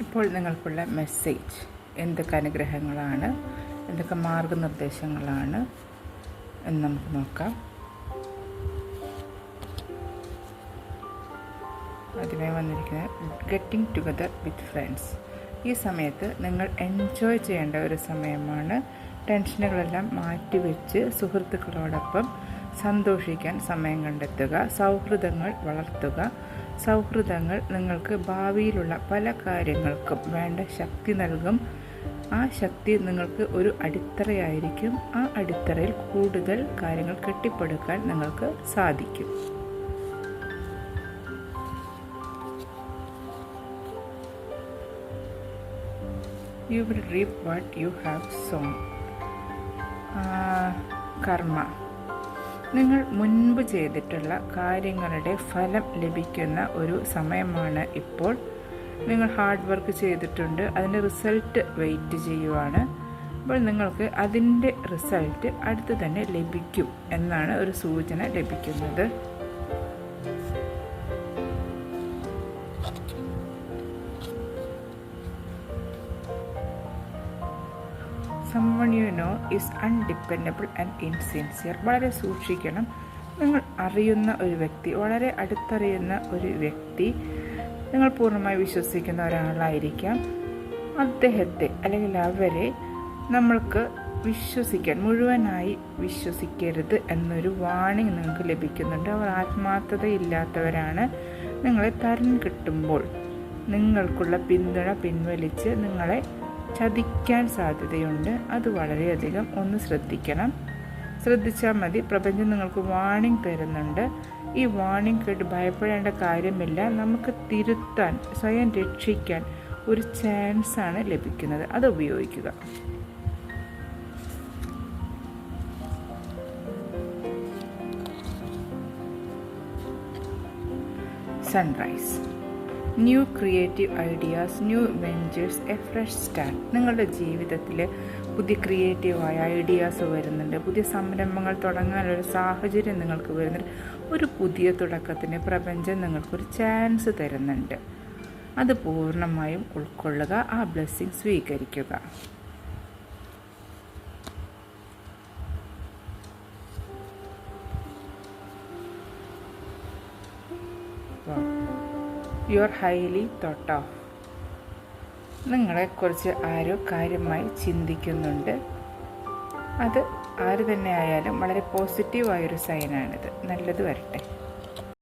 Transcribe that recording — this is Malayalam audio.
ഇപ്പോൾ നിങ്ങൾക്കുള്ള മെസ്സേജ് എന്തൊക്കെ അനുഗ്രഹങ്ങളാണ്, എന്തൊക്കെ മാർഗനിർദ്ദേശങ്ങളാണ് എന്ന് നമുക്ക് നോക്കാം. ആദ്യമായി വന്നിരിക്കുന്നത് ഗെറ്റിംഗ് ടുഗദർ വിത്ത് ഫ്രണ്ട്സ്. ഈ സമയത്ത് നിങ്ങൾ എൻജോയ് ചെയ്യേണ്ട ഒരു സമയമാണ്. ടെൻഷനുകളെല്ലാം മാറ്റിവെച്ച് സുഹൃത്തുക്കളോടൊപ്പം സന്തോഷിക്കാൻ സമയം കണ്ടെത്തുക. സൗഹൃദങ്ങൾ വളർത്തുക. സൗഹൃദങ്ങൾ നിങ്ങൾക്ക് ഭാവിയിലുള്ള പല കാര്യങ്ങൾക്കും വേണ്ട ശക്തി നൽകും. ആ ശക്തി നിങ്ങൾക്ക് ഒരു അടിത്തറയായിരിക്കും. ആ അടിത്തറയിൽ കൂടുതൽ കാര്യങ്ങൾ കെട്ടിപ്പടുക്കാൻ നിങ്ങൾക്ക് സാധിക്കും. You will reap what you have sown. കർമ്മ. നിങ്ങൾ മുൻപ് ചെയ്തിട്ടുള്ള കാര്യങ്ങളുടെ ഫലം ലഭിക്കുന്ന ഒരു സമയമാണ് ഇപ്പോൾ. നിങ്ങൾ ഹാർഡ് വർക്ക് ചെയ്തിട്ടുണ്ട്, അതിൻ്റെ റിസൾട്ട് വെയിറ്റ് ചെയ്യുവാണ്. അപ്പോൾ നിങ്ങൾക്ക് അതിൻ്റെ റിസൾട്ട് അടുത്ത് തന്നെ ലഭിക്കും എന്നാണ് ഒരു സൂചന ലഭിക്കുന്നത്. Someone you know is undependable and insincere. വളരെ സൂക്ഷിക്കണം. നിങ്ങൾ അറിയുന്ന ഒരു വ്യക്തി, വളരെ അടുത്തറിയുന്ന ഒരു വ്യക്തി, നിങ്ങൾ പൂർണ്ണമായി വിശ്വസിക്കുന്ന ഒരാളായിരിക്കാം. അദ്ദേഹത്തെ അല്ലെങ്കിൽ അവരെ നമ്മൾക്ക് മുഴുവനായി വിശ്വസിക്കരുത് എന്നൊരു വാണിംഗ് നിങ്ങൾക്ക് ലഭിക്കുന്നുണ്ട്. അവർ ആത്മാർത്ഥതയില്ലാത്തവരാണ്. നിങ്ങളെ തരം കിട്ടുമ്പോൾ നിങ്ങൾക്കുള്ള പിന്തുണ പിൻവലിച്ച് നിങ്ങളെ ചതിക്കാൻ സാധ്യതയുണ്ട്. അത് വളരെയധികം ഒന്ന് ശ്രദ്ധിച്ചാൽ മതി. പ്രപഞ്ചം നിങ്ങൾക്ക് വാണിംഗ് തരുന്നുണ്ട്. ഈ വാണിംഗ് കേട്ട് ഭയപ്പെടേണ്ട കാര്യമില്ല. നമുക്ക് തിരുത്താൻ, സ്വയം രക്ഷിക്കാൻ ഒരു ചാൻസാണ് ലഭിക്കുന്നത്. അത് ഉപയോഗിക്കുക. Sunrise. New creative ideas, new ventures, A fresh start. നിങ്ങളുടെ ജീവിതത്തിൽ പുതിയ ക്രിയേറ്റീവായ ഐഡിയാസ് വരുന്നുണ്ട്. പുതിയ സംരംഭങ്ങൾ തുടങ്ങാനൊരു സാഹചര്യം നിങ്ങൾക്ക് വരുന്നുണ്ട്. ഒരു പുതിയ തുടക്കത്തിന് പ്രപഞ്ചം നിങ്ങൾക്കൊരു ചാൻസ് തരുന്നുണ്ട്. അത് പൂർണ്ണമായും ഉൾക്കൊള്ളുക. ആ ബ്ലെസ്സിങ് സ്വീകരിക്കുക. You are highly thought of. നിങ്ങളെക്കുറിച്ച് ആരോ കാര്യമായി ചിന്തിക്കുന്നുണ്ട്. അത് ആര് തന്നെ ആയാലും വളരെ പോസിറ്റീവായൊരു സൈനാണിത്. നല്ലത് വരട്ടെ.